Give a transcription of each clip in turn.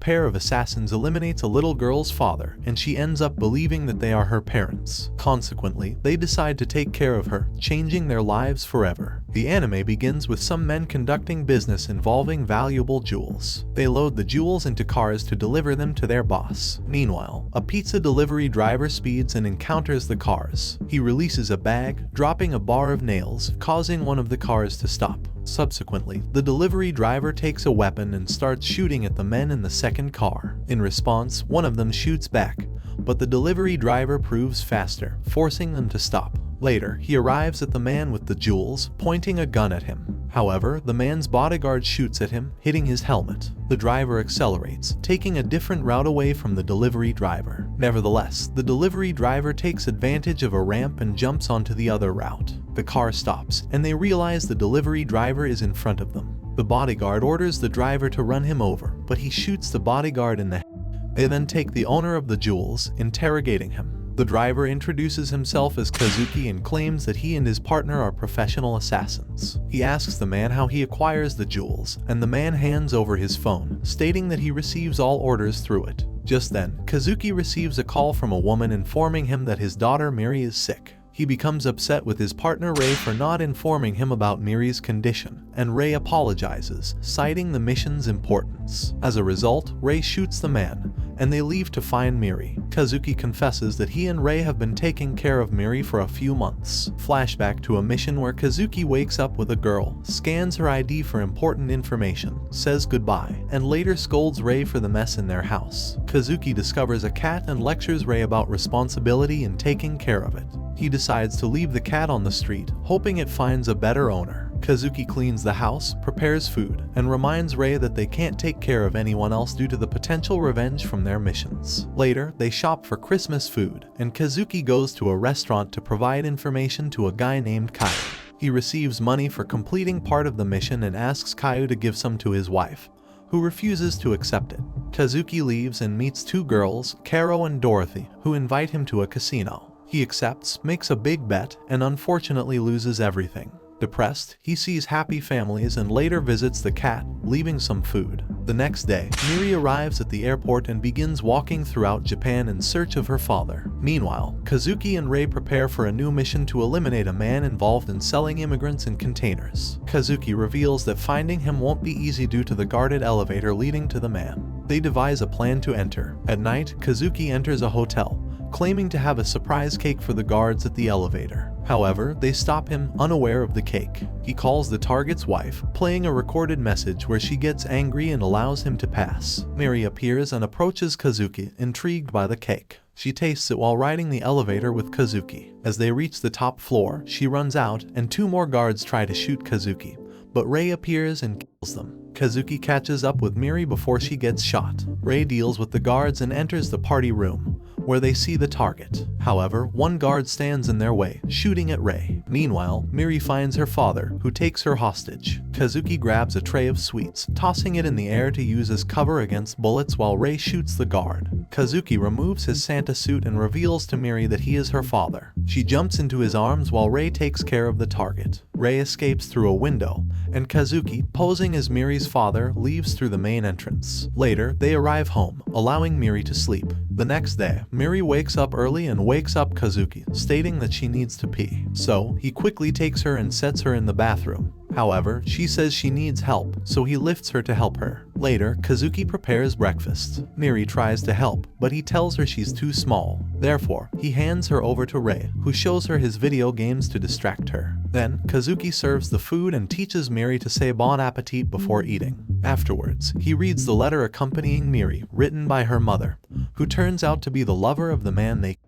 pair of assassins eliminates a little girl's father, and she ends up believing that they are her parents. Consequently, they decide to take care of her, changing their lives forever. The anime begins with some men conducting business involving valuable jewels. They load the jewels into cars to deliver them to their boss. Meanwhile, a pizza delivery driver speeds and encounters the cars. He releases a bag, dropping a bar of nails, causing one of the cars to stop. Subsequently, the delivery driver takes a weapon and starts shooting at the men in the second car. In response, one of them shoots back, but the delivery driver proves faster, forcing them to stop. Later, he arrives at the man with the jewels, pointing a gun at him. However, the man's bodyguard shoots at him, hitting his helmet. The driver accelerates, taking a different route away from the delivery driver. Nevertheless, the delivery driver takes advantage of a ramp and jumps onto the other route. The car stops, and they realize the delivery driver is in front of them. The bodyguard orders the driver to run him over, but he shoots the bodyguard in the head. They then take the owner of the jewels, interrogating him. The driver introduces himself as Kazuki and claims that he and his partner are professional assassins. He asks the man how he acquires the jewels, and the man hands over his phone, stating that he receives all orders through it. Just then, Kazuki receives a call from a woman informing him that his daughter Miri is sick. He becomes upset with his partner Rei for not informing him about Miri's condition, and Rei apologizes, citing the mission's importance. As a result, Rei shoots the man, and they leave to find Miri. Kazuki confesses that he and Rei have been taking care of Miri for a few months. Flashback to a mission where Kazuki wakes up with a girl, scans her ID for important information, says goodbye, and later scolds Rei for the mess in their house. Kazuki discovers a cat and lectures Rei about responsibility in taking care of it. He decides to leave the cat on the street, hoping it finds a better owner. Kazuki cleans the house, prepares food, and reminds Rei that they can't take care of anyone else due to the potential revenge from their missions. Later, they shop for Christmas food, and Kazuki goes to a restaurant to provide information to a guy named Caillou. He receives money for completing part of the mission and asks Caillou to give some to his wife, who refuses to accept it. Kazuki leaves and meets two girls, Karo and Dorothy, who invite him to a casino. He accepts, makes a big bet, and unfortunately loses everything. Depressed, he sees happy families and later visits the cat, leaving some food. The next day, Miri arrives at the airport and begins walking throughout Japan in search of her father. Meanwhile, Kazuki and Rei prepare for a new mission to eliminate a man involved in selling immigrants in containers. Kazuki reveals that finding him won't be easy due to the guarded elevator leading to the man. They devise a plan to enter. At night, Kazuki enters a hotel, claiming to have a surprise cake for the guards at the elevator. However, they stop him, unaware of the cake. He calls the target's wife, playing a recorded message where she gets angry and allows him to pass. Miri appears and approaches Kazuki, intrigued by the cake. She tastes it while riding the elevator with Kazuki. As they reach the top floor, she runs out, and two more guards try to shoot Kazuki, but Rei appears and kills them. Kazuki catches up with Miri before she gets shot. Rei deals with the guards and enters the party room, where they see the target. However, one guard stands in their way, shooting at Rei. Meanwhile, Miri finds her father, who takes her hostage. Kazuki grabs a tray of sweets, tossing it in the air to use as cover against bullets while Rei shoots the guard. Kazuki removes his Santa suit and reveals to Miri that he is her father. She jumps into his arms while Rei takes care of the target. Rei escapes through a window, and Kazuki, posing as Miri's father, leaves through the main entrance. Later, they arrive home, allowing Miri to sleep. The next day, Miri wakes up early and wakes up Kazuki, stating that she needs to pee. So, he quickly takes her and sets her in the bathroom. However, she says she needs help, so he lifts her to help her. Later, Kazuki prepares breakfast. Miri tries to help, but he tells her she's too small. Therefore, he hands her over to Rei, who shows her his video games to distract her. Then, Kazuki serves the food and teaches Miri to say bon appetit before eating. Afterwards, he reads the letter accompanying Miri, written by her mother, who turns out to be the lover of the man they killed.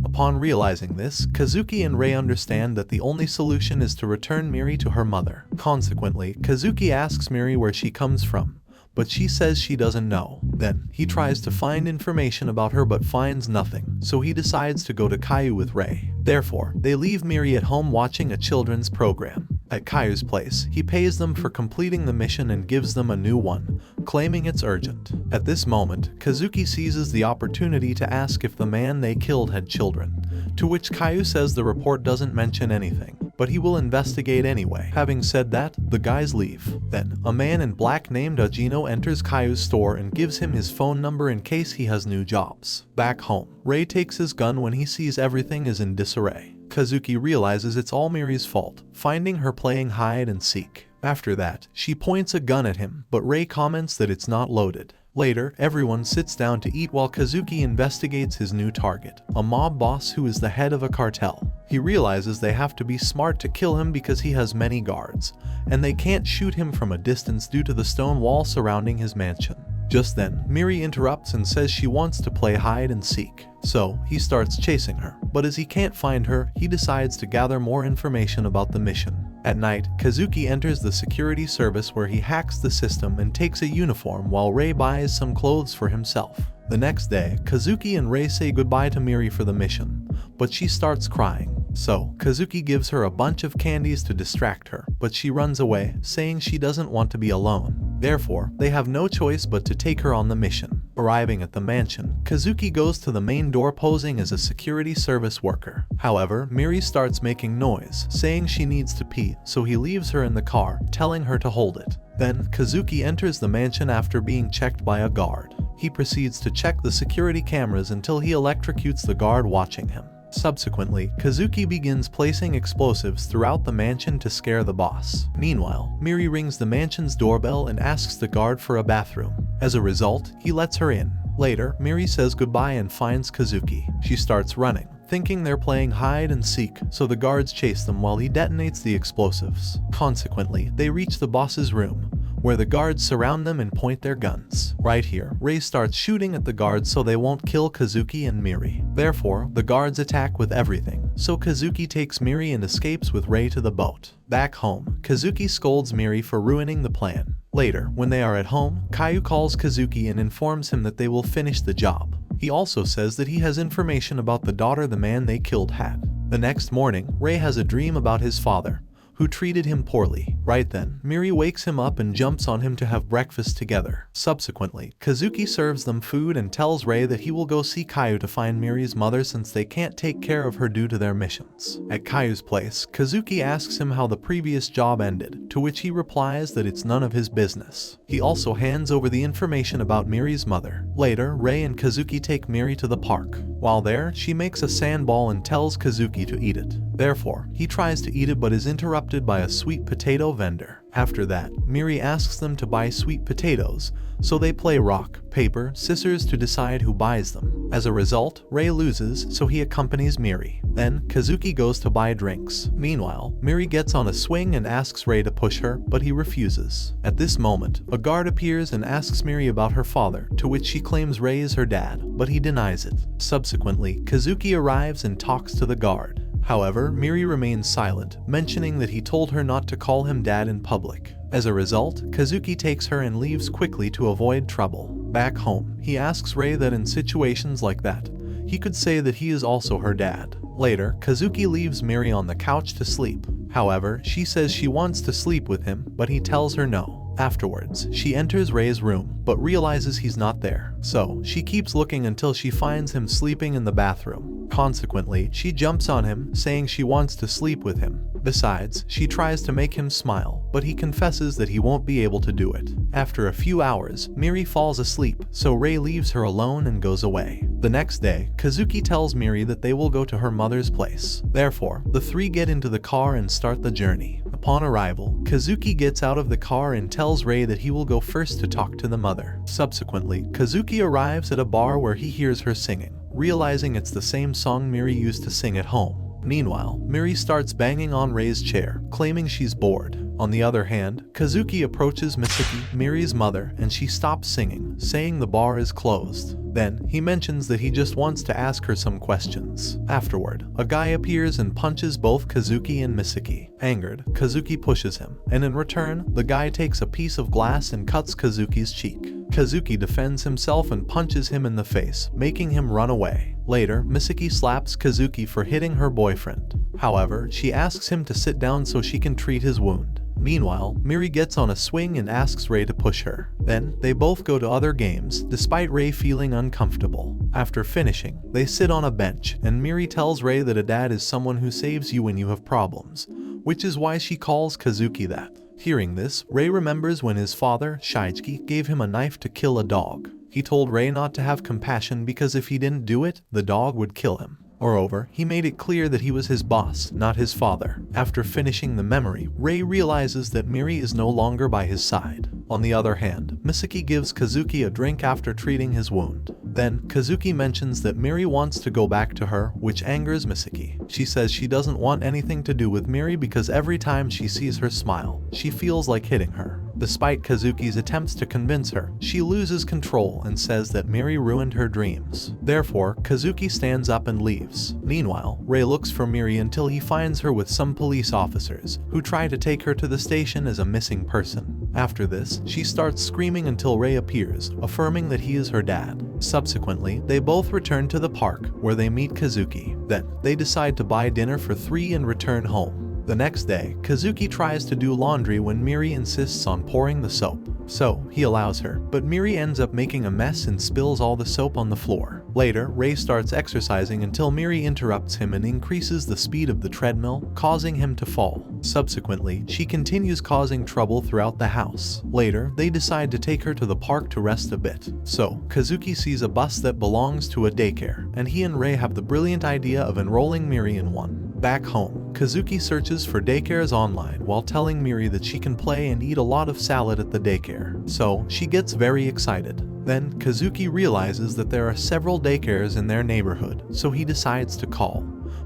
Upon realizing this, Kazuki and Rei understand that the only solution is to return Miri to her mother. Consequently, Kazuki asks Miri where she comes from, but she says she doesn't know. Then, he tries to find information about her but finds nothing, so he decides to go to Caillou with Rei. Therefore, they leave Miri at home watching a children's program. At Caillou's place, he pays them for completing the mission and gives them a new one, claiming it's urgent. At this moment, Kazuki seizes the opportunity to ask if the man they killed had children, to which Caillou says the report doesn't mention anything. but he will investigate anyway. Having said that, the guys leave. Then, a man in black named Agino enters Caillou's store and gives him his phone number in case he has new jobs. Back home, Ray takes his gun when he sees everything is in disarray. Kazuki realizes it's all Miri's fault, finding her playing hide and seek. After that, she points a gun at him, but Ray comments that it's not loaded. Later, everyone sits down to eat while Kazuki investigates his new target, a mob boss who is the head of a cartel. He realizes they have to be smart to kill him because he has many guards, and they can't shoot him from a distance due to the stone wall surrounding his mansion. Just then, Miri interrupts and says she wants to play hide and seek. So, he starts chasing her, but as he can't find her, he decides to gather more information about the mission. At night, Kazuki enters the security service where he hacks the system and takes a uniform while Ray buys some clothes for himself. The next day, Kazuki and Ray say goodbye to Miri for the mission, but she starts crying. So, Kazuki gives her a bunch of candies to distract her, but she runs away, saying she doesn't want to be alone. Therefore, they have no choice but to take her on the mission. Arriving at the mansion, Kazuki goes to the main door posing as a security service worker. However, Miri starts making noise, saying she needs to pee, so he leaves her in the car, telling her to hold it. Then, Kazuki enters the mansion after being checked by a guard. He proceeds to check the security cameras until he electrocutes the guard watching him. Subsequently, Kazuki begins placing explosives throughout the mansion to scare the boss. Meanwhile, Miri rings the mansion's doorbell and asks the guard for a bathroom. As a result, he lets her in. Later, Miri says goodbye and finds Kazuki. She starts running, thinking they're playing hide and seek, so the guards chase them while he detonates the explosives. Consequently, they reach the boss's room, where the guards surround them and point their guns. Right here, Ray starts shooting at the guards so they won't kill Kazuki and Miri. Therefore, the guards attack with everything, so Kazuki takes Miri and escapes with Ray to the boat. Back home, Kazuki scolds Miri for ruining the plan. Later, when they are at home, Caillou calls Kazuki and informs him that they will finish the job. He also says that he has information about the daughter the man they killed had. The next morning, Ray has a dream about his father, who treated him poorly. Right then, Miri wakes him up and jumps on him to have breakfast together. Subsequently, Kazuki serves them food and tells Ray that he will go see Caillou to find Miri's mother since they can't take care of her due to their missions. At Caillou's place, Kazuki asks him how the previous job ended, to which he replies that it's none of his business. He also hands over the information about Miri's mother. Later, Ray and Kazuki take Miri to the park. While there, she makes a sandball and tells Kazuki to eat it. Therefore, he tries to eat it but is interrupted by a sweet potato vendor. After that, Miri asks them to buy sweet potatoes, so they play rock, paper, scissors to decide who buys them. As a result, Ray loses, so he accompanies Miri. Then, Kazuki goes to buy drinks. Meanwhile, Miri gets on a swing and asks Ray to push her, but he refuses. At this moment, a guard appears and asks Miri about her father, to which she claims Ray is her dad, but he denies it. Subsequently, Kazuki arrives and talks to the guard. However, Miri remains silent, mentioning that he told her not to call him dad in public. As a result, Kazuki takes her and leaves quickly to avoid trouble. Back home, he asks Ray that in situations like that, he could say that he is also her dad. Later, Kazuki leaves Miri on the couch to sleep. However, she says she wants to sleep with him, but he tells her no. Afterwards, she enters Ray's room, but realizes he's not there. So, she keeps looking until she finds him sleeping in the bathroom. Consequently, she jumps on him, saying she wants to sleep with him. Besides, she tries to make him smile, but he confesses that he won't be able to do it. After a few hours, Miri falls asleep, so Ray leaves her alone and goes away. The next day, Kazuki tells Miri that they will go to her mother's place. Therefore, the three get into the car and start the journey. Upon arrival, Kazuki gets out of the car and tells Ray that he will go first to talk to the mother. Subsequently, Kazuki arrives at a bar where he hears her singing, realizing it's the same song Miri used to sing at home. Meanwhile, Miri starts banging on Ray's chair, claiming she's bored. On the other hand, Kazuki approaches Misaki, Miri's mother, and she stops singing, saying the bar is closed. Then, he mentions that he just wants to ask her some questions. Afterward, a guy appears and punches both Kazuki and Misaki. Angered, Kazuki pushes him, and in return, the guy takes a piece of glass and cuts Kazuki's cheek. Kazuki defends himself and punches him in the face, making him run away. Later, Misaki slaps Kazuki for hitting her boyfriend. However, she asks him to sit down so she can treat his wound. Meanwhile, Miri gets on a swing and asks Ray to push her. Then, they both go to other games, despite Ray feeling uncomfortable. After finishing, they sit on a bench, and Miri tells Ray that a dad is someone who saves you when you have problems, which is why she calls Kazuki that. Hearing this, Rei remembers when his father, Shiichi, gave him a knife to kill a dog. He told Rei not to have compassion because if he didn't do it, the dog would kill him. Moreover, he made it clear that he was his boss, not his father. After finishing the memory, Rei realizes that Miri is no longer by his side. On the other hand, Misaki gives Kazuki a drink after treating his wound. Then, Kazuki mentions that Miri wants to go back to her, which angers Misaki. She says she doesn't want anything to do with Miri because every time she sees her smile, she feels like hitting her. Despite Kazuki's attempts to convince her, she loses control and says that Miri ruined her dreams. Therefore, Kazuki stands up and leaves. Meanwhile, Rei looks for Miri until he finds her with some police officers, who try to take her to the station as a missing person. After this, she starts screaming until Rei appears, affirming that he is her dad. Subsequently, they both return to the park, where they meet Kazuki. Then, they decide to buy dinner for 3 and return home. The next day, Kazuki tries to do laundry when Miri insists on pouring the soap. So, he allows her, but Miri ends up making a mess and spills all the soap on the floor. Later, Rei starts exercising until Miri interrupts him and increases the speed of the treadmill, causing him to fall. Subsequently, she continues causing trouble throughout the house. Later, they decide to take her to the park to rest a bit. So, Kazuki sees a bus that belongs to a daycare, and he and Rei have the brilliant idea of enrolling Miri in one. Back home, Kazuki searches for daycares online while telling Miri that she can play and eat a lot of salad at the daycare. So, she gets very excited. Then, Kazuki realizes that there are several daycares in their neighborhood, so he decides to call.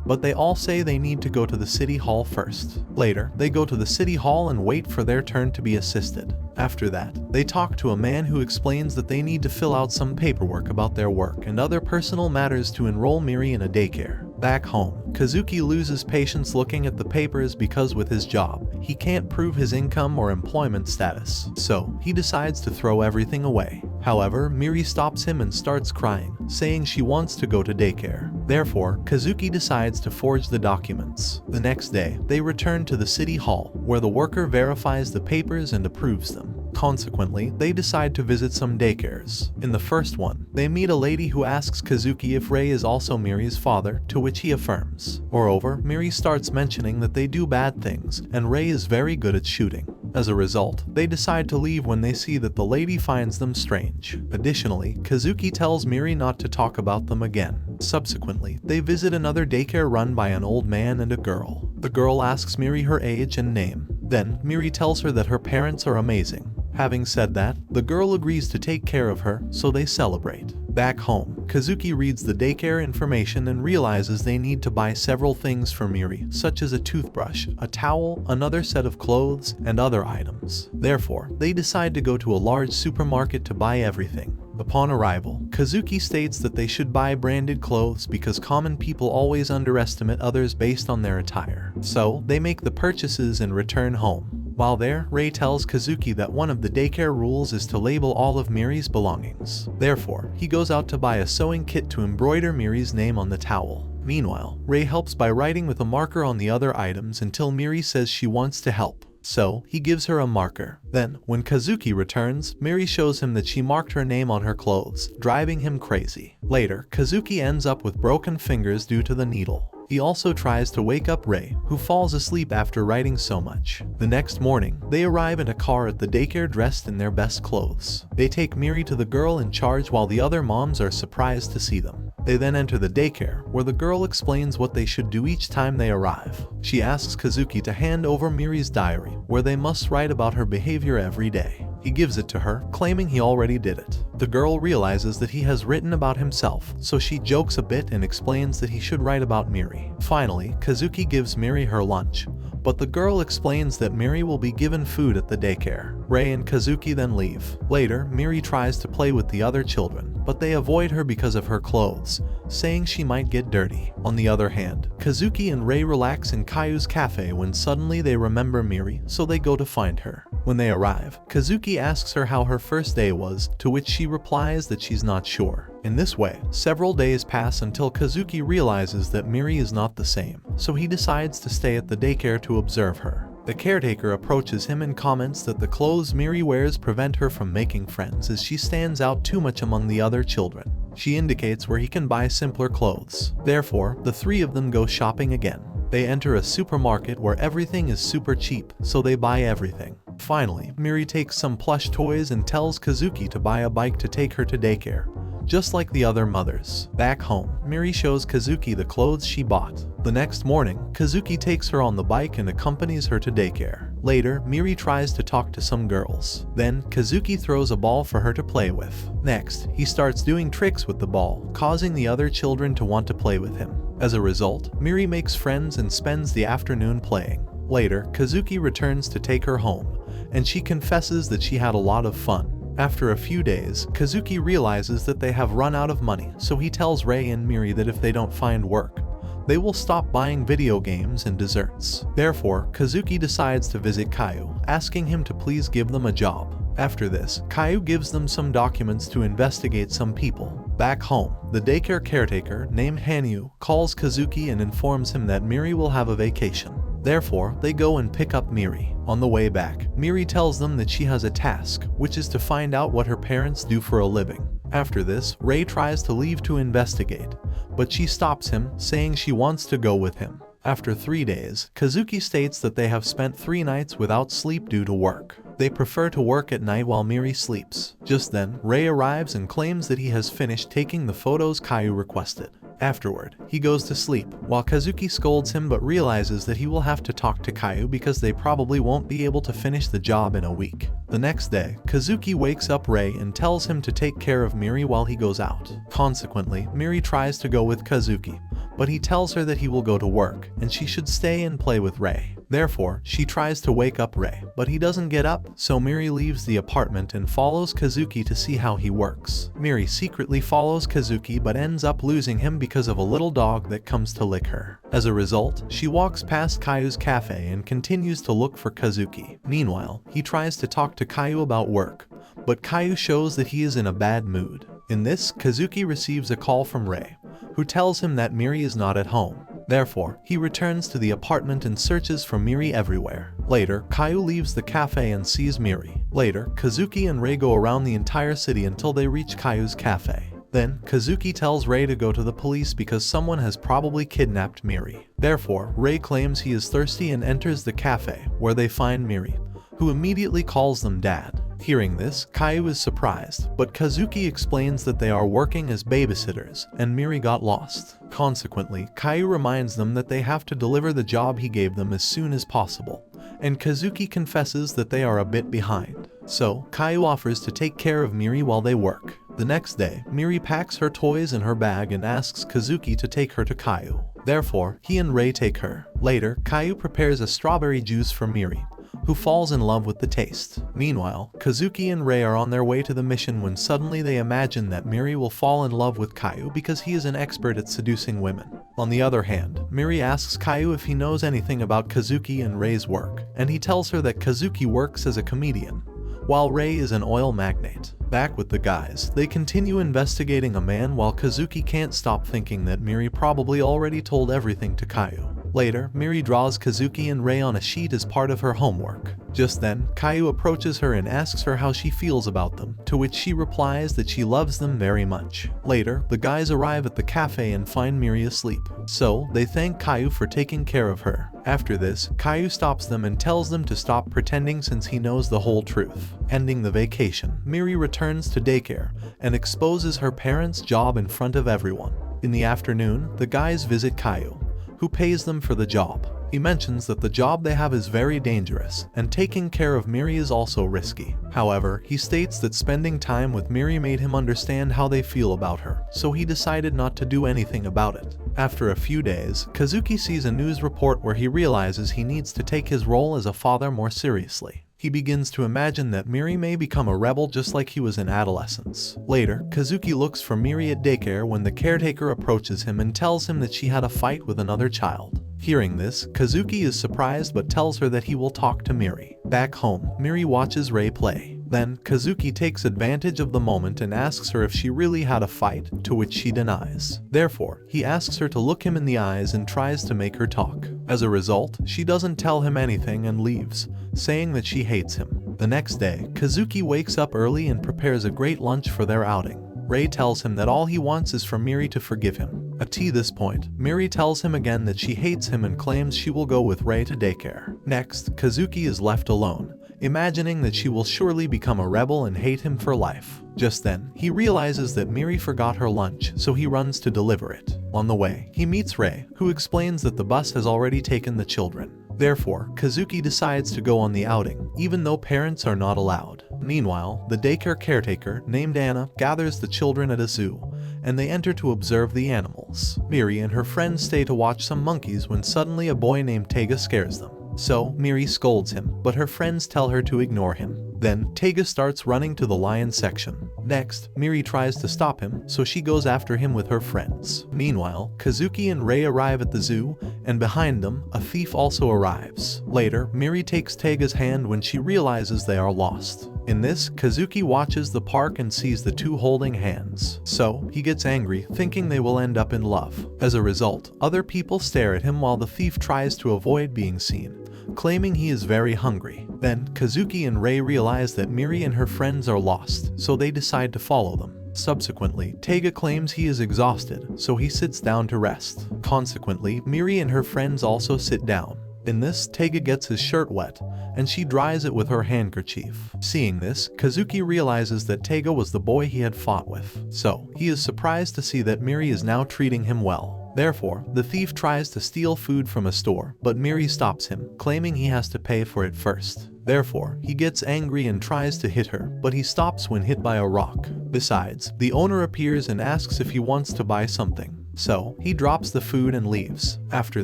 But they all say they need to go to the city hall first. Later, they go to the city hall and wait for their turn to be assisted. After that, they talk to a man who explains that they need to fill out some paperwork about their work and other personal matters to enroll Miri in a daycare. Back home, Kazuki loses patience looking at the papers because with his job, he can't prove his income or employment status, so he decides to throw everything away. However, Miri stops him and starts crying, saying she wants to go to daycare. Therefore, Kazuki decides to forge the documents. The next day, they return to the city hall, where the worker verifies the papers and approves them. Consequently, they decide to visit some daycares. In the first one, they meet a lady who asks Kazuki if Rei is also Miri's father, to which he affirms. Moreover, Miri starts mentioning that they do bad things, and Rei is very good at shooting. As a result, they decide to leave when they see that the lady finds them strange. Additionally, Kazuki tells Miri not to talk about them again. Subsequently, they visit another daycare run by an old man and a girl. The girl asks Miri her age and name. Then, Miri tells her that her parents are amazing. Having said that, the girl agrees to take care of her, so they celebrate. Back home, Kazuki reads the daycare information and realizes they need to buy several things for Miri, such as a toothbrush, a towel, another set of clothes, and other items. Therefore, they decide to go to a large supermarket to buy everything. Upon arrival, Kazuki states that they should buy branded clothes because common people always underestimate others based on their attire. So, they make the purchases and return home. While there, Rei tells Kazuki that one of the daycare rules is to label all of Miri's belongings. Therefore, he goes out to buy a sewing kit to embroider Miri's name on the towel. Meanwhile, Rei helps by writing with a marker on the other items until Miri says she wants to help. So, he gives her a marker. Then, when Kazuki returns, Miri shows him that she marked her name on her clothes, driving him crazy. Later, Kazuki ends up with broken fingers due to the needle. He also tries to wake up Rei, who falls asleep after writing so much. The next morning, they arrive in a car at the daycare dressed in their best clothes. They take Miri to the girl in charge while the other moms are surprised to see them. They then enter the daycare, where the girl explains what they should do each time they arrive. She asks Kazuki to hand over Miri's diary, where they must write about her behavior every day. He gives it to her, claiming he already did it. The girl realizes that he has written about himself, so she jokes a bit and explains that he should write about Miri. Finally, Kazuki gives Miri her lunch, but the girl explains that Miri will be given food at the daycare. Rei and Kazuki then leave. Later, Miri tries to play with the other children, but they avoid her because of her clothes, saying she might get dirty. On the other hand, Kazuki and Rei relax in Kayu's cafe when suddenly they remember Miri, so they go to find her. When they arrive, Kazuki asks her how her first day was, to which she replies that she's not sure. In this way, several days pass until Kazuki realizes that Miri is not the same, so he decides to stay at the daycare to observe her. The caretaker approaches him and comments that the clothes Miri wears prevent her from making friends as she stands out too much among the other children. She indicates where he can buy simpler clothes. Therefore, the three of them go shopping again. They enter a supermarket where everything is super cheap, so they buy everything. Finally, Miri takes some plush toys and tells Kazuki to buy a bike to take her to daycare, just like the other mothers. Back home, Miri shows Kazuki the clothes she bought. The next morning, Kazuki takes her on the bike and accompanies her to daycare. Later, Miri tries to talk to some girls. Then, Kazuki throws a ball for her to play with. Next, he starts doing tricks with the ball, causing the other children to want to play with him. As a result, Miri makes friends and spends the afternoon playing. Later, Kazuki returns to take her home, and she confesses that she had a lot of fun. After a few days, Kazuki realizes that they have run out of money, so he tells Rei and Miri that if they don't find work, they will stop buying video games and desserts. Therefore, Kazuki decides to visit Caillou, asking him to please give them a job. After this, Caillou gives them some documents to investigate some people. Back home, the daycare caretaker, named Hanyu, calls Kazuki and informs him that Miri will have a vacation. Therefore, they go and pick up Miri. On the way back, Miri tells them that she has a task, which is to find out what her parents do for a living. After this, Rei tries to leave to investigate, but she stops him, saying she wants to go with him. After 3 days, Kazuki states that they have spent 3 nights without sleep due to work. They prefer to work at night while Miri sleeps. Just then, Rei arrives and claims that he has finished taking the photos Caillou requested. Afterward, he goes to sleep, while Kazuki scolds him but realizes that he will have to talk to Caillou because they probably won't be able to finish the job in a week. The next day, Kazuki wakes up Rei and tells him to take care of Miri while he goes out. Consequently, Miri tries to go with Kazuki, but he tells her that he will go to work, and she should stay and play with Rei. Therefore, she tries to wake up Rei, but he doesn't get up, so Miri leaves the apartment and follows Kazuki to see how he works. Miri secretly follows Kazuki but ends up losing him because of a little dog that comes to lick her. As a result, she walks past Caillou's cafe and continues to look for Kazuki. Meanwhile, he tries to talk to Caillou about work, but Caillou shows that he is in a bad mood. In this, Kazuki receives a call from Rei, who tells him that Miri is not at home. Therefore, he returns to the apartment and searches for Miri everywhere. Later, Caillou leaves the cafe and sees Miri. Later, Kazuki and Rei go around the entire city until they reach Caillou's cafe. Then, Kazuki tells Rei to go to the police because someone has probably kidnapped Miri. Therefore, Rei claims he is thirsty and enters the cafe, where they find Miri, who immediately calls them dad. Hearing this, Caillou is surprised, but Kazuki explains that they are working as babysitters, and Miri got lost. Consequently, Caillou reminds them that they have to deliver the job he gave them as soon as possible, and Kazuki confesses that they are a bit behind. So, Caillou offers to take care of Miri while they work. The next day, Miri packs her toys in her bag and asks Kazuki to take her to Caillou. Therefore, he and Rei take her. Later, Caillou prepares a strawberry juice for Miri, who falls in love with the taste. Meanwhile, Kazuki and Rei are on their way to the mission when suddenly they imagine that Miri will fall in love with Caillou because he is an expert at seducing women. On the other hand, Miri asks Caillou if he knows anything about Kazuki and Rei's work, and he tells her that Kazuki works as a comedian, while Rei is an oil magnate. Back with the guys, they continue investigating a man while Kazuki can't stop thinking that Miri probably already told everything to Caillou. Later, Miri draws Kazuki and Rei on a sheet as part of her homework. Just then, Caillou approaches her and asks her how she feels about them, to which she replies that she loves them very much. Later, the guys arrive at the cafe and find Miri asleep, so they thank Caillou for taking care of her. After this, Caillou stops them and tells them to stop pretending since he knows the whole truth. Ending the vacation, Miri returns to daycare and exposes her parents' job in front of everyone. In the afternoon, the guys visit Caillou, who pays them for the job. He mentions that the job they have is very dangerous, and taking care of Miri is also risky. However, he states that spending time with Miri made him understand how they feel about her, so he decided not to do anything about it. After a few days, Kazuki sees a news report where he realizes he needs to take his role as a father more seriously. He begins to imagine that Miri may become a rebel just like he was in adolescence. Later, Kazuki looks for Miri at daycare when the caretaker approaches him and tells him that she had a fight with another child. Hearing this, Kazuki is surprised but tells her that he will talk to Miri. Back home, Miri watches Rei play. Then, Kazuki takes advantage of the moment and asks her if she really had a fight, to which she denies. Therefore, he asks her to look him in the eyes and tries to make her talk. As a result, she doesn't tell him anything and leaves, saying that she hates him. The next day, Kazuki wakes up early and prepares a great lunch for their outing. Ray tells him that all he wants is for Miri to forgive him. At this point, Miri tells him again that she hates him and claims she will go with Ray to daycare. Next, Kazuki is left alone, imagining that she will surely become a rebel and hate him for life. Just then, he realizes that Miri forgot her lunch, so he runs to deliver it. On the way, he meets Ray, who explains that the bus has already taken the children. Therefore, Kazuki decides to go on the outing, even though parents are not allowed. Meanwhile, the daycare caretaker, named Anna, gathers the children at a zoo, and they enter to observe the animals. Miri and her friends stay to watch some monkeys when suddenly a boy named Taiga scares them. So, Miri scolds him, but her friends tell her to ignore him. Then, Taiga starts running to the lion section. Next, Miri tries to stop him, so she goes after him with her friends. Meanwhile, Kazuki and Ray arrive at the zoo, and behind them, a thief also arrives. Later, Miri takes Taiga's hand when she realizes they are lost. In this, Kazuki watches the park and sees the two holding hands. So, he gets angry, thinking they will end up in love. As a result, other people stare at him while the thief tries to avoid being seen, claiming he is very hungry. Then, Kazuki and Ray realize that Miri and her friends are lost, so they decide to follow them. Subsequently, Taiga claims he is exhausted, so he sits down to rest. Consequently, Miri and her friends also sit down. In this, Taiga gets his shirt wet, and she dries it with her handkerchief. Seeing this, Kazuki realizes that Taiga was the boy he had fought with. So, he is surprised to see that Miri is now treating him well. Therefore, the thief tries to steal food from a store, but Miri stops him, claiming he has to pay for it first. Therefore, he gets angry and tries to hit her, but he stops when hit by a rock. Besides, the owner appears and asks if he wants to buy something. So, he drops the food and leaves. After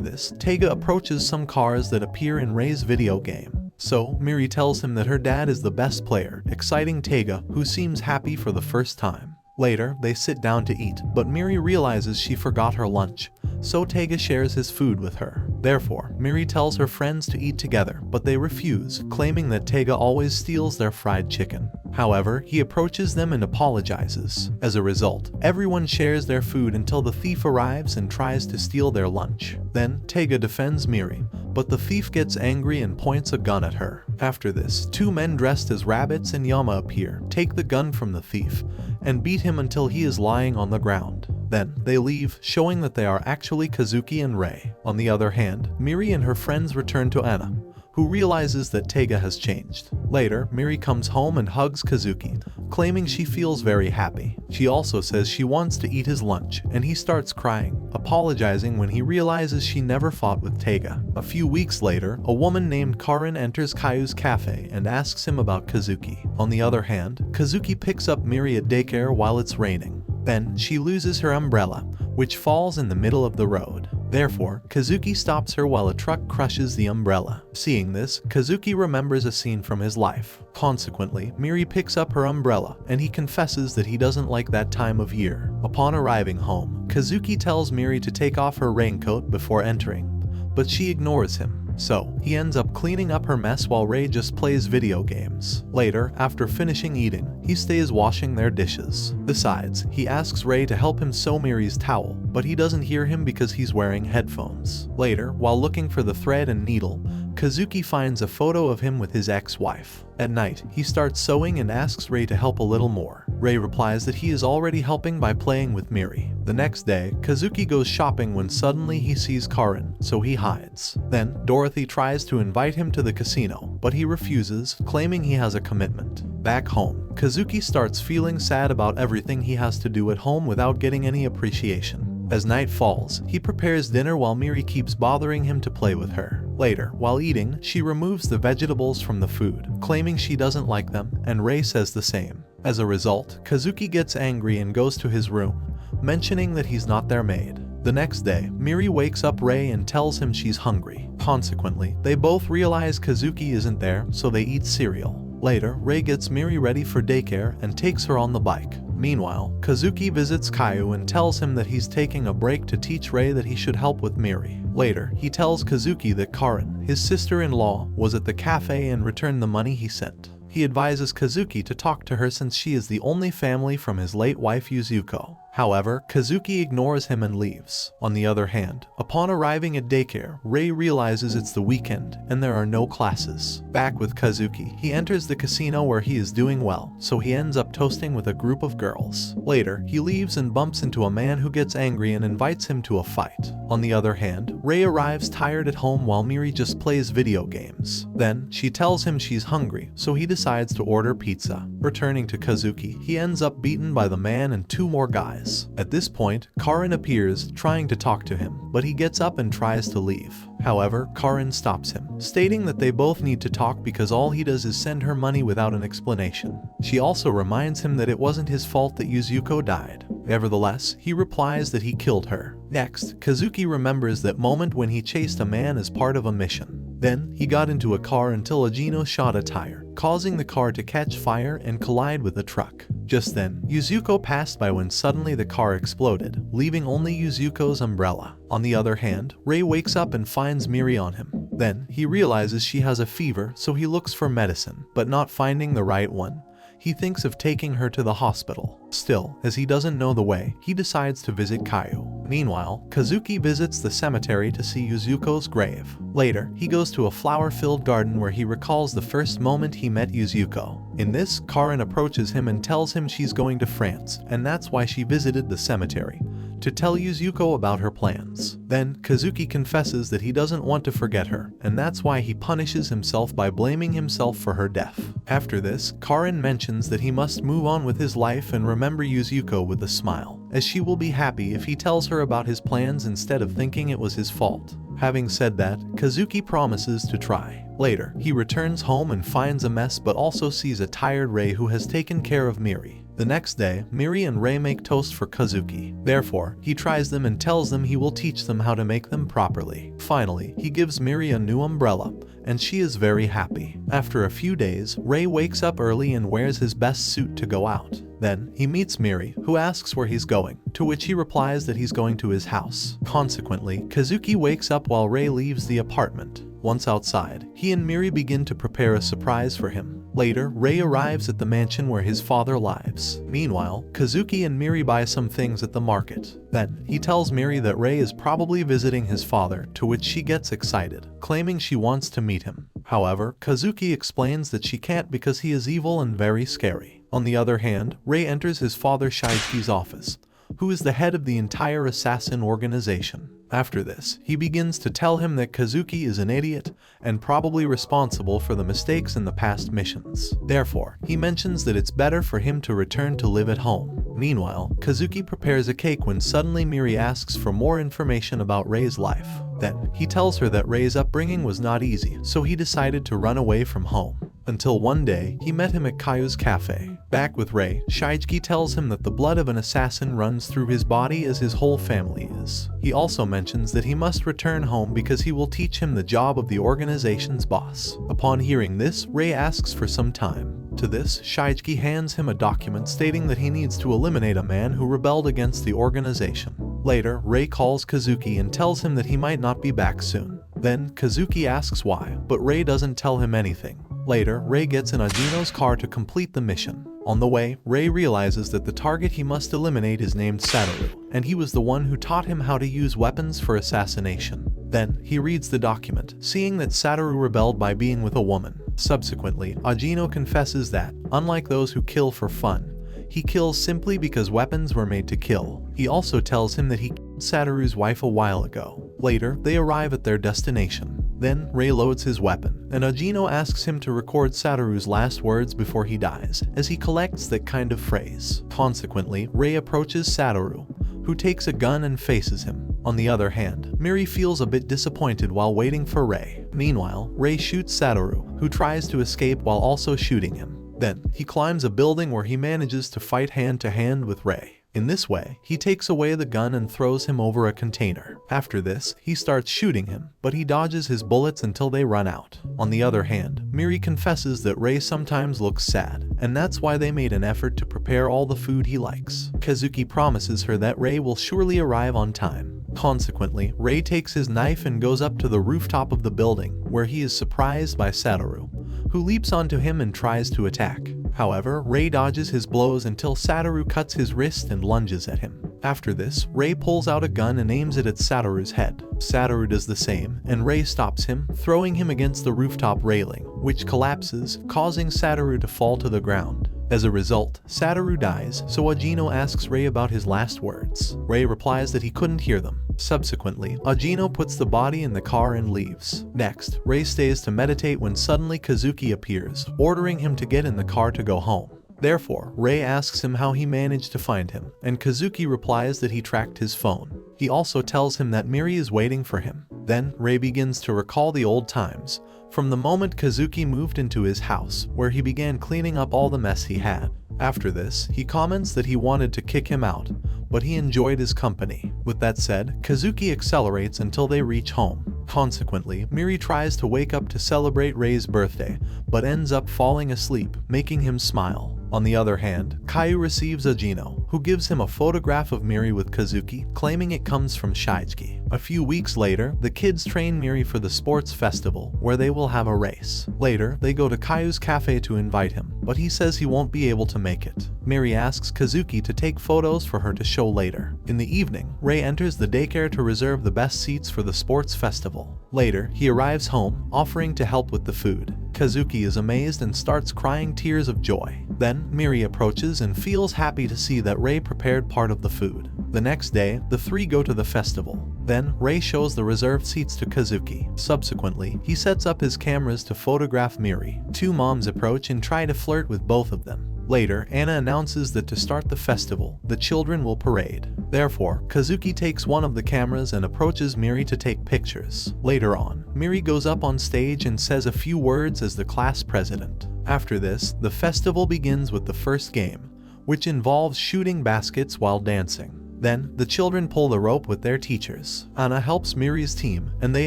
this, Taiga approaches some cars that appear in Ray's video game. So, Miri tells him that her dad is the best player, exciting Taiga, who seems happy for the first time. Later, they sit down to eat, but Miri realizes she forgot her lunch, so Taiga shares his food with her. Therefore, Miri tells her friends to eat together, but they refuse, claiming that Taiga always steals their fried chicken. However, he approaches them and apologizes. As a result, everyone shares their food until the thief arrives and tries to steal their lunch. Then, Taiga defends Miri, but the thief gets angry and points a gun at her. After this, two men dressed as rabbits and Yama appear, take the gun from the thief, and beat him until he is lying on the ground. Then, they leave, showing that they are actually Kazuki and Ray. On the other hand, Miri and her friends return to Anna, who realizes that Taiga has changed. Later, Miri comes home and hugs Kazuki, claiming she feels very happy. She also says she wants to eat his lunch, and he starts crying, apologizing when he realizes she never fought with Taiga. A few weeks later, a woman named Karin enters Kayu's cafe and asks him about Kazuki. On the other hand, Kazuki picks up Miri at daycare while it's raining. Then, she loses her umbrella, which falls in the middle of the road. Therefore, Kazuki stops her while a truck crushes the umbrella. Seeing this, Kazuki remembers a scene from his life. Consequently, Miri picks up her umbrella, and he confesses that he doesn't like that time of year. Upon arriving home, Kazuki tells Miri to take off her raincoat before entering, but she ignores him. So, he ends up cleaning up her mess while Ray just plays video games. Later, after finishing eating, he stays washing their dishes. Besides, he asks Ray to help him sew Miri's towel, but he doesn't hear him because he's wearing headphones. Later, while looking for the thread and needle, Kazuki finds a photo of him with his ex-wife. At night, he starts sewing and asks Ray to help a little more. Ray replies that he is already helping by playing with Miri. The next day, Kazuki goes shopping when suddenly he sees Karin, so he hides. Then, Dorothy tries to invite him to the casino, but he refuses, claiming he has a commitment. Back home, Kazuki starts feeling sad about everything he has to do at home without getting any appreciation. As night falls, he prepares dinner while Miri keeps bothering him to play with her. Later, while eating, she removes the vegetables from the food, claiming she doesn't like them, and Ray says the same. As a result, Kazuki gets angry and goes to his room, mentioning that he's not their maid. The next day, Miri wakes up Ray and tells him she's hungry. Consequently, they both realize Kazuki isn't there, so they eat cereal. Later, Ray gets Miri ready for daycare and takes her on the bike. Meanwhile, Kazuki visits Kayu and tells him that he's taking a break to teach Ray that he should help with Miri. Later, he tells Kazuki that Karin, his sister-in-law, was at the cafe and returned the money he sent. He advises Kazuki to talk to her since she is the only family from his late wife Yuzuko. However, Kazuki ignores him and leaves. On the other hand, upon arriving at daycare, Rei realizes it's the weekend and there are no classes. Back with Kazuki, he enters the casino where he is doing well, so he ends up toasting with a group of girls. Later, he leaves and bumps into a man who gets angry and invites him to a fight. On the other hand, Rei arrives tired at home while Miri just plays video games. Then, she tells him she's hungry, so he decides to order pizza. Returning to Kazuki, he ends up beaten by the man and two more guys. At this point, Karin appears, trying to talk to him, but he gets up and tries to leave. However, Karin stops him, stating that they both need to talk because all he does is send her money without an explanation. She also reminds him that it wasn't his fault that Yuzuko died. Nevertheless, he replies that he killed her. Next, Kazuki remembers that moment when he chased a man as part of a mission. Then, he got into a car until Agino shot a tire, causing the car to catch fire and collide with a truck. Just then, Yuzuko passed by when suddenly the car exploded, leaving only Yuzuko's umbrella. On the other hand, Rei wakes up and finds Miri on him. Then, he realizes she has a fever, so he looks for medicine, but not finding the right one. He thinks of taking her to the hospital. Still, as he doesn't know the way, he decides to visit Kaio. Meanwhile, Kazuki visits the cemetery to see Yuzuko's grave. Later, he goes to a flower-filled garden where he recalls the first moment he met Yuzuko. In this, Karin approaches him and tells him she's going to France, and that's why she visited the cemetery, to tell Yuzuko about her plans. Then, Kazuki confesses that he doesn't want to forget her, and that's why he punishes himself by blaming himself for her death. After this, Karin mentions that he must move on with his life and remember Yuzuko with a smile, as she will be happy if he tells her about his plans instead of thinking it was his fault. Having said that, Kazuki promises to try. Later, he returns home and finds a mess but also sees a tired Rei who has taken care of Miri. The next day, Miri and Rei make toast for Kazuki. Therefore, he tries them and tells them he will teach them how to make them properly. Finally, he gives Miri a new umbrella, and she is very happy. After a few days, Rei wakes up early and wears his best suit to go out. Then, he meets Miri, who asks where he's going, to which he replies that he's going to his house. Consequently, Kazuki wakes up while Rei leaves the apartment. Once outside, he and Miri begin to prepare a surprise for him. Later, Rei arrives at the mansion where his father lives. Meanwhile, Kazuki and Miri buy some things at the market. Then, he tells Miri that Rei is probably visiting his father, to which she gets excited, claiming she wants to meet him. However, Kazuki explains that she can't because he is evil and very scary. On the other hand, Rei enters his father Shaiki's office, who is the head of the entire assassin organization. After this, he begins to tell him that Kazuki is an idiot and probably responsible for the mistakes in the past missions. Therefore, he mentions that it's better for him to return to live at home. Meanwhile, Kazuki prepares a cake when suddenly Miri asks for more information about Rei's life. Then, he tells her that Rei's upbringing was not easy, so he decided to run away from home. Until one day, he met him at Kaiu's cafe. Back with Rei, Shaichi tells him that the blood of an assassin runs through his body as his whole family is. He also mentions that he must return home because he will teach him the job of the organization's boss. Upon hearing this, Rei asks for some time. To this, Shaichi hands him a document stating that he needs to eliminate a man who rebelled against the organization. Later, Rei calls Kazuki and tells him that he might not be back soon. Then, Kazuki asks why, but Rei doesn't tell him anything. Later, Rei gets in Ajino's car to complete the mission. On the way, Rei realizes that the target he must eliminate is named Satoru, and he was the one who taught him how to use weapons for assassination. Then, he reads the document, seeing that Satoru rebelled by being with a woman. Subsequently, Ajino confesses that, unlike those who kill for fun, he kills simply because weapons were made to kill. He also tells him that he killed Satoru's wife a while ago. Later, they arrive at their destination. Then, Rei loads his weapon, and Ajino asks him to record Satoru's last words before he dies, as he collects that kind of phrase. Consequently, Rei approaches Satoru, who takes a gun and faces him. On the other hand, Miri feels a bit disappointed while waiting for Rei. Meanwhile, Rei shoots Satoru, who tries to escape while also shooting him. Then, he climbs a building where he manages to fight hand-to-hand with Rei. In this way, he takes away the gun and throws him over a container. After this, he starts shooting him, but he dodges his bullets until they run out. On the other hand, Miri confesses that Rei sometimes looks sad, and that's why they made an effort to prepare all the food he likes. Kazuki promises her that Rei will surely arrive on time. Consequently, Rei takes his knife and goes up to the rooftop of the building, where he is surprised by Satoru, who leaps onto him and tries to attack. However, Rei dodges his blows until Satoru cuts his wrist and lunges at him. After this, Rei pulls out a gun and aims it at Satoru's head. Satoru does the same, and Rei stops him, throwing him against the rooftop railing, which collapses, causing Satoru to fall to the ground. As a result, Satoru dies, so Agino asks Rei about his last words. Rei replies that he couldn't hear them. Subsequently, Agino puts the body in the car and leaves. Next, Rei stays to meditate when suddenly Kazuki appears, ordering him to get in the car to go home. Therefore, Rei asks him how he managed to find him, and Kazuki replies that he tracked his phone. He also tells him that Miri is waiting for him. Then, Rei begins to recall the old times, from the moment Kazuki moved into his house, where he began cleaning up all the mess he had. After this, he comments that he wanted to kick him out, but he enjoyed his company. With that said, Kazuki accelerates until they reach home. Consequently, Miri tries to wake up to celebrate Rei's birthday, but ends up falling asleep, making him smile. On the other hand, Caillou receives Agino, who gives him a photograph of Miri with Kazuki, claiming it comes from Shizuki. A few weeks later, the kids train Miri for the sports festival, where they will have a race. Later, they go to Caillou's cafe to invite him, but he says he won't be able to make it. Miri asks Kazuki to take photos for her to show later. In the evening, Rei enters the daycare to reserve the best seats for the sports festival. Later, he arrives home, offering to help with the food. Kazuki is amazed and starts crying tears of joy. Then, Miri approaches and feels happy to see that Rei prepared part of the food. The next day, the three go to the festival. Then, Rei shows the reserved seats to Kazuki. Subsequently, he sets up his cameras to photograph Miri. Two moms approach and try to flirt with both of them. Later, Anna announces that to start the festival, the children will parade. Therefore, Kazuki takes one of the cameras and approaches Miri to take pictures. Later on, Miri goes up on stage and says a few words as the class president. After this, the festival begins with the first game, which involves shooting baskets while dancing. Then, the children pull the rope with their teachers. Anna helps Miri's team, and they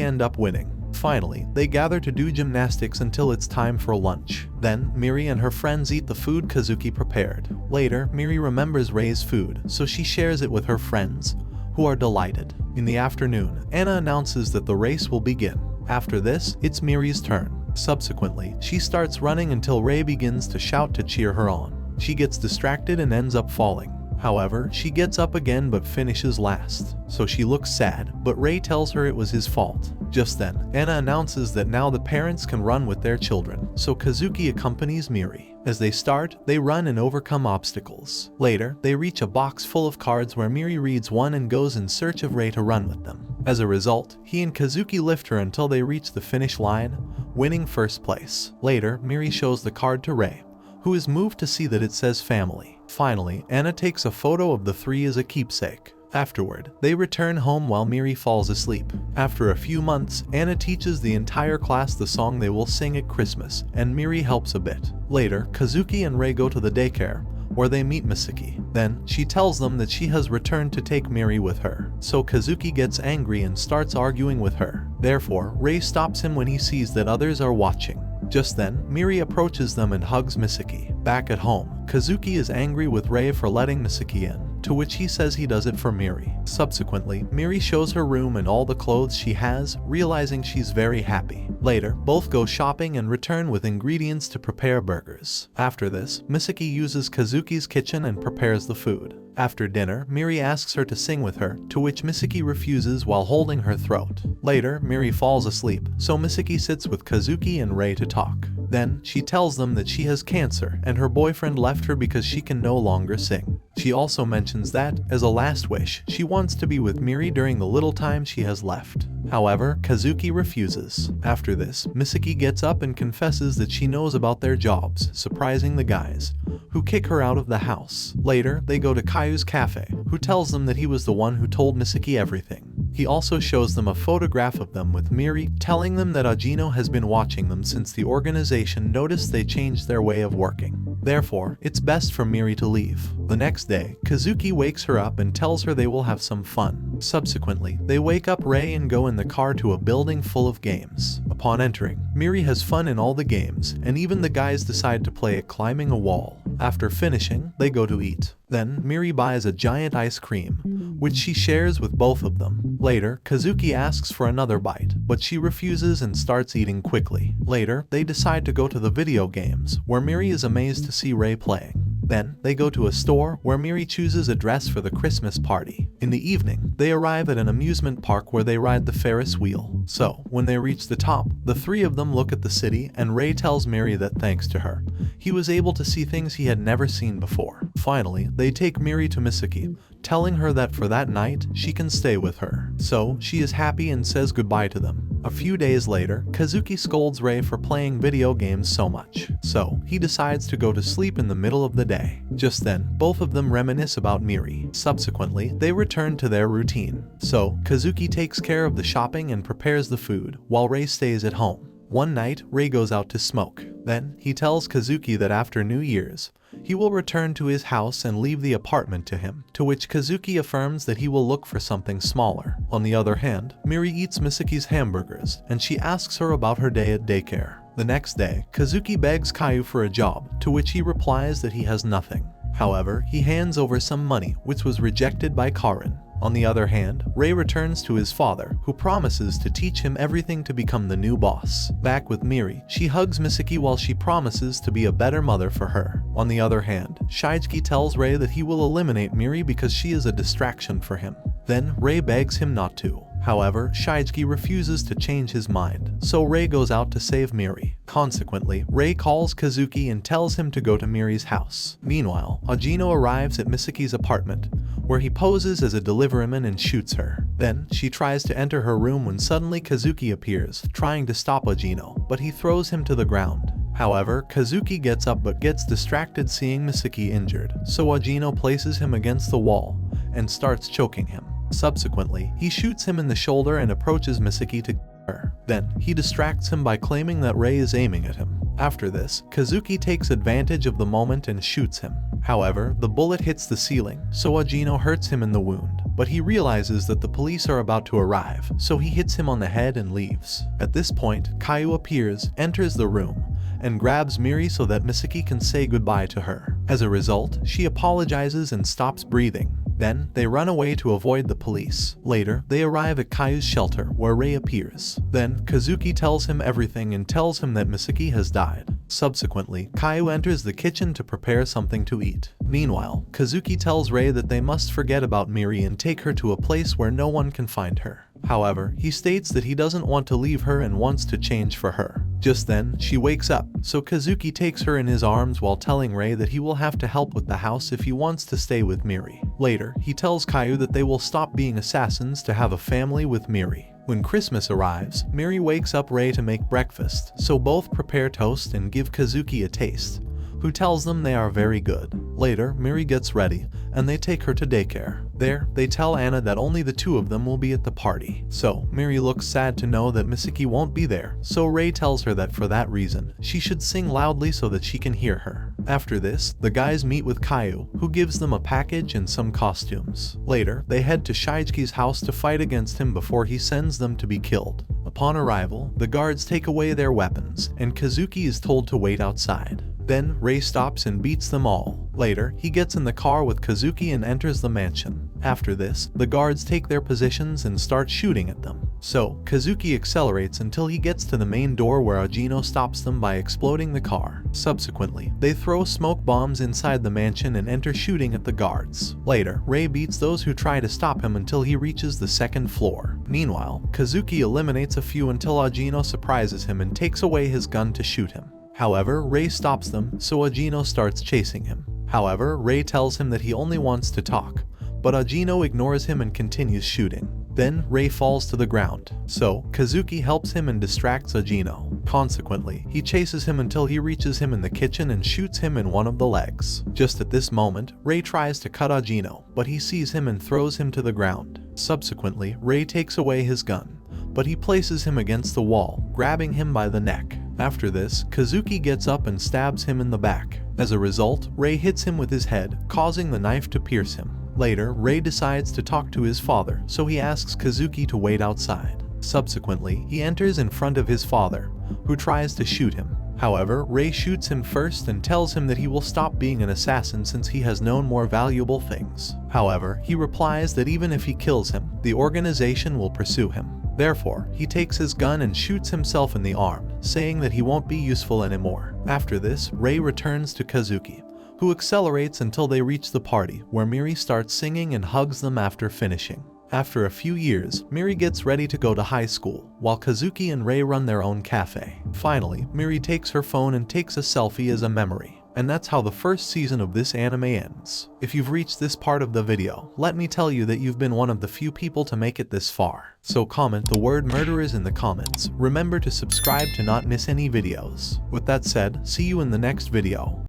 end up winning. Finally, they gather to do gymnastics until it's time for lunch. Then, Miri and her friends eat the food Kazuki prepared. Later, Miri remembers Rei's food, so she shares it with her friends, who are delighted. In the afternoon, Anna announces that the race will begin. After this, it's Miri's turn. Subsequently, she starts running until Rei begins to shout to cheer her on. She gets distracted and ends up falling. However, she gets up again but finishes last. So she looks sad, but Rei tells her it was his fault. Just then, Anna announces that now the parents can run with their children, so Kazuki accompanies Miri. As they start, they run and overcome obstacles. Later, they reach a box full of cards where Miri reads one and goes in search of Rei to run with them. As a result, he and Kazuki lift her until they reach the finish line, winning first place. Later, Miri shows the card to Rei, who is moved to see that it says family. Finally, Anna takes a photo of the three as a keepsake. Afterward, they return home while Miri falls asleep. After a few months, Anna teaches the entire class the song they will sing at Christmas, and Miri helps a bit. Later, Kazuki and Rei go to the daycare, where they meet Misaki. Then, she tells them that she has returned to take Miri with her. So Kazuki gets angry and starts arguing with her. Therefore, Rei stops him when he sees that others are watching. Just then, Miri approaches them and hugs Misaki. Back at home, Kazuki is angry with Rei for letting Misaki in, to which he says he does it for Miri. Subsequently, Miri shows her room and all the clothes she has, realizing she's very happy. Later, both go shopping and return with ingredients to prepare burgers. After this, Misaki uses Kazuki's kitchen and prepares the food. After dinner, Miri asks her to sing with her, to which Misaki refuses while holding her throat. Later, Miri falls asleep, so Misaki sits with Kazuki and Rei to talk. Then, she tells them that she has cancer and her boyfriend left her because she can no longer sing. She also mentions that, as a last wish, she wants to be with Miri during the little time she has left. However, Kazuki refuses. After this, Misaki gets up and confesses that she knows about their jobs, surprising the guys, who kick her out of the house. Later, they go to Caillou's cafe, who tells them that he was the one who told Misaki everything. He also shows them a photograph of them with Miri, telling them that Agino has been watching them since the organization noticed they changed their way of working. Therefore, it's best for Miri to leave. The next day, Kazuki wakes her up and tells her they will have some fun. Subsequently, they wake up Rei and go in the car to a building full of games. Upon entering, Miri has fun in all the games, and even the guys decide to play at climbing a wall. After finishing, they go to eat. Then, Miri buys a giant ice cream, which she shares with both of them. Later, Kazuki asks for another bite, but she refuses and starts eating quickly. Later, they decide to go to the video games, where Miri is amazed to see Rei playing. Then, they go to a store where Miri chooses a dress for the Christmas party. In the evening, they arrive at an amusement park where they ride the Ferris wheel. So, when they reach the top, the three of them look at the city and Rei tells Miri that thanks to her, he was able to see things he had never seen before. Finally, they take Miri to Misaki, telling her that for that night, she can stay with her. So, she is happy and says goodbye to them. A few days later, Kazuki scolds Rei for playing video games so much. So, he decides to go to sleep in the middle of the day. Just then, both of them reminisce about Miri. Subsequently, they return to their routine. So, Kazuki takes care of the shopping and prepares the food, while Rei stays at home. One night, Rei goes out to smoke. Then, he tells Kazuki that after New Year's, he will return to his house and leave the apartment to him, to which Kazuki affirms that he will look for something smaller. On the other hand, Miri eats Misaki's hamburgers, and she asks her about her day at daycare. The next day, Kazuki begs Caillou for a job, to which he replies that he has nothing. However, he hands over some money, which was rejected by Karin. On the other hand, Rei returns to his father, who promises to teach him everything to become the new boss. Back with Miri, she hugs Misaki while she promises to be a better mother for her. On the other hand, Shigeaki tells Rei that he will eliminate Miri because she is a distraction for him. Then, Rei begs him not to. However, Shigeaki refuses to change his mind, so Rei goes out to save Miri. Consequently, Rei calls Kazuki and tells him to go to Miri's house. Meanwhile, Ajino arrives at Misaki's apartment, where he poses as a deliveryman and shoots her. Then, she tries to enter her room when suddenly Kazuki appears, trying to stop Ajino, but he throws him to the ground. However, Kazuki gets up but gets distracted seeing Misaki injured, so Ajino places him against the wall and starts choking him. Subsequently, he shoots him in the shoulder and approaches Misaki to her. Then, he distracts him by claiming that Rei is aiming at him. After this, Kazuki takes advantage of the moment and shoots him. However, the bullet hits the ceiling, so Ajino hurts him in the wound, but he realizes that the police are about to arrive, so he hits him on the head and leaves. At this point, Caillou appears, enters the room, and grabs Miri so that Misaki can say goodbye to her. As a result, she apologizes and stops breathing. Then, they run away to avoid the police. Later, they arrive at Caillou's shelter, where Rei appears. Then, Kazuki tells him everything and tells him that Misaki has died. Subsequently, Caillou enters the kitchen to prepare something to eat. Meanwhile, Kazuki tells Rei that they must forget about Miri and take her to a place where no one can find her. However, he states that he doesn't want to leave her and wants to change for her. Just then, she wakes up, so Kazuki takes her in his arms while telling Rei that he will have to help with the house if he wants to stay with Miri. Later, he tells Caillou that they will stop being assassins to have a family with Miri. When Christmas arrives, Miri wakes up Rei to make breakfast, so both prepare toast and give Kazuki a taste, who tells them they are very good. Later, Miri gets ready, and they take her to daycare. There, they tell Anna that only the two of them will be at the party. So, Miri looks sad to know that Misaki won't be there, so Rei tells her that for that reason, she should sing loudly so that she can hear her. After this, the guys meet with Caillou, who gives them a package and some costumes. Later, they head to Shigeki's house to fight against him before he sends them to be killed. Upon arrival, the guards take away their weapons, and Kazuki is told to wait outside. Then, Rei stops and beats them all. Later, he gets in the car with Kazuki and enters the mansion. After this, the guards take their positions and start shooting at them. So, Kazuki accelerates until he gets to the main door where Ajino stops them by exploding the car. Subsequently, they throw smoke bombs inside the mansion and enter shooting at the guards. Later, Rei beats those who try to stop him until he reaches the second floor. Meanwhile, Kazuki eliminates a few until Ajino surprises him and takes away his gun to shoot him. However, Rei stops them, so Ajino starts chasing him. However, Rei tells him that he only wants to talk, but Ajino ignores him and continues shooting. Then, Rei falls to the ground, so Kazuki helps him and distracts Ajino. Consequently, he chases him until he reaches him in the kitchen and shoots him in one of the legs. Just at this moment, Rei tries to cut Ajino, but he sees him and throws him to the ground. Subsequently, Rei takes away his gun, but he places him against the wall, grabbing him by the neck. After this, Kazuki gets up and stabs him in the back. As a result, Rei hits him with his head, causing the knife to pierce him. Later, Rei decides to talk to his father, so he asks Kazuki to wait outside. Subsequently, he enters in front of his father, who tries to shoot him. However, Ray shoots him first and tells him that he will stop being an assassin since he has known more valuable things. However, he replies that even if he kills him, the organization will pursue him. Therefore, he takes his gun and shoots himself in the arm, saying that he won't be useful anymore. After this, Ray returns to Kazuki, who accelerates until they reach the party, where Miri starts singing and hugs them after finishing. After a few years, Miri gets ready to go to high school, while Kazuki and Ray run their own cafe. Finally, Miri takes her phone and takes a selfie as a memory. And that's how the first season of this anime ends. If you've reached this part of the video, let me tell you that you've been one of the few people to make it this far. So comment the word murderers in the comments. Remember to subscribe to not miss any videos. With that said, see you in the next video.